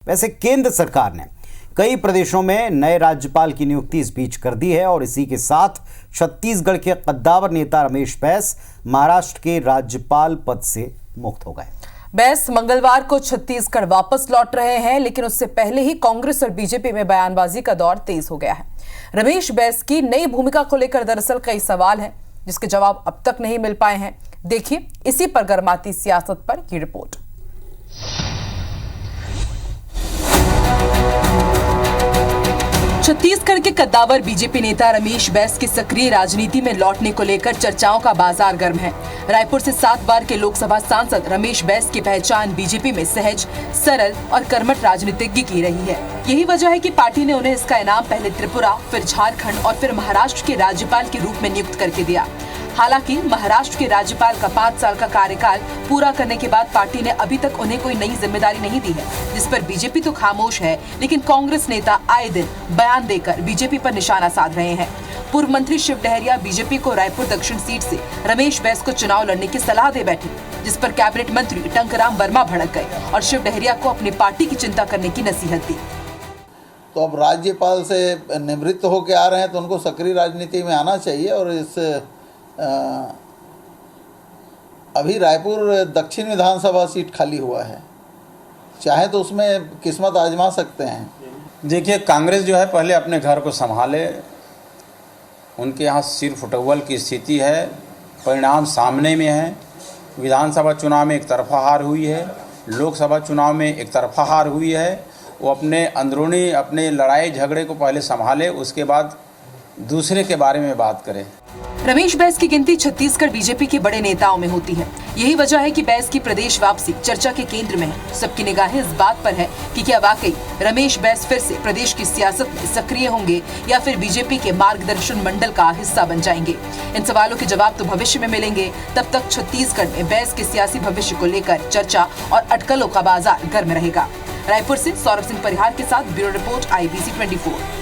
वैसे केंद्र सरकार ने कई प्रदेशों में नए राज्यपाल की नियुक्ति इस बीच कर दी है और इसी के साथ छत्तीसगढ़ के कद्दावर नेता रमेश बैस महाराष्ट्र के राज्यपाल पद से मुक्त हो गए। बैस मंगलवार को छत्तीसगढ़ वापस लौट रहे हैं, लेकिन उससे पहले ही कांग्रेस और बीजेपी में बयानबाजी का दौर तेज हो गया है। रमेश बैस की नई भूमिका को लेकर दरअसल कई सवाल हैं, जिसके जवाब अब तक नहीं मिल पाए हैं। देखिए इसी पर गर्माती सियासत पर की रिपोर्ट। छत्तीसगढ़ के कद्दावर बीजेपी नेता रमेश बैस के सक्रिय राजनीति में लौटने को लेकर चर्चाओं का बाजार गर्म है। रायपुर से 7 बार के लोकसभा सांसद रमेश बैस की पहचान बीजेपी में सहज, सरल और कर्मठ राजनीतिज्ञ की रही है। यही वजह है कि पार्टी ने उन्हें इसका इनाम पहले त्रिपुरा, फिर झारखंड और फिर महाराष्ट्र के राज्यपाल के रूप में नियुक्त करके दिया। हालांकि महाराष्ट्र के राज्यपाल का 5 साल का कार्यकाल पूरा करने के बाद पार्टी ने अभी तक उन्हें कोई नई जिम्मेदारी नहीं दी है, जिस पर बीजेपी तो खामोश है, लेकिन कांग्रेस नेता आए दिन बयान देकर बीजेपी पर निशाना साध रहे हैं। पूर्व मंत्री शिव डहरिया बीजेपी को रायपुर दक्षिण सीट से रमेश बैस को चुनाव लड़ने की सलाह दे बैठे, जिस पर कैबिनेट मंत्री टंकराम वर्मा भड़क गए और शिव डहरिया को अपनी पार्टी की चिंता करने की नसीहत दी। तो अब राज्यपाल से निवृत्त होकर आ रहे हैं तो उनको सक्रिय राजनीति में आना चाहिए। और इस अभी रायपुर दक्षिण विधानसभा सीट खाली हुआ है, चाहे तो उसमें किस्मत आजमा सकते हैं। देखिए, कांग्रेस जो है पहले अपने घर को संभाले। उनके यहाँ सिर फुटबॉल की स्थिति है, परिणाम सामने में है। विधानसभा चुनाव में एक तरफा हार हुई है, लोकसभा चुनाव में एक तरफा हार हुई है। वो अपने अंदरूनी अपने लड़ाई झगड़े को पहले संभाले, उसके बाद दूसरे के बारे में बात करें। रमेश बैस की गिनती छत्तीसगढ़ बीजेपी के बड़े नेताओं में होती है। यही वजह है कि बैस की प्रदेश वापसी चर्चा के केंद्र में है। सबकी निगाहें इस बात पर है कि क्या वाकई रमेश बैस फिर से प्रदेश की सियासत में सक्रिय होंगे या फिर बीजेपी के मार्गदर्शन मंडल का हिस्सा बन जाएंगे। इन सवालों के जवाब तो भविष्य में मिलेंगे। तब तक छत्तीसगढ़ में बैस के सियासी भविष्य को लेकर चर्चा और अटकलों का बाजार गर्म रहेगा। रायपुर से सौरभ सिंह परिहार के साथ ब्यूरो रिपोर्ट IBC 24।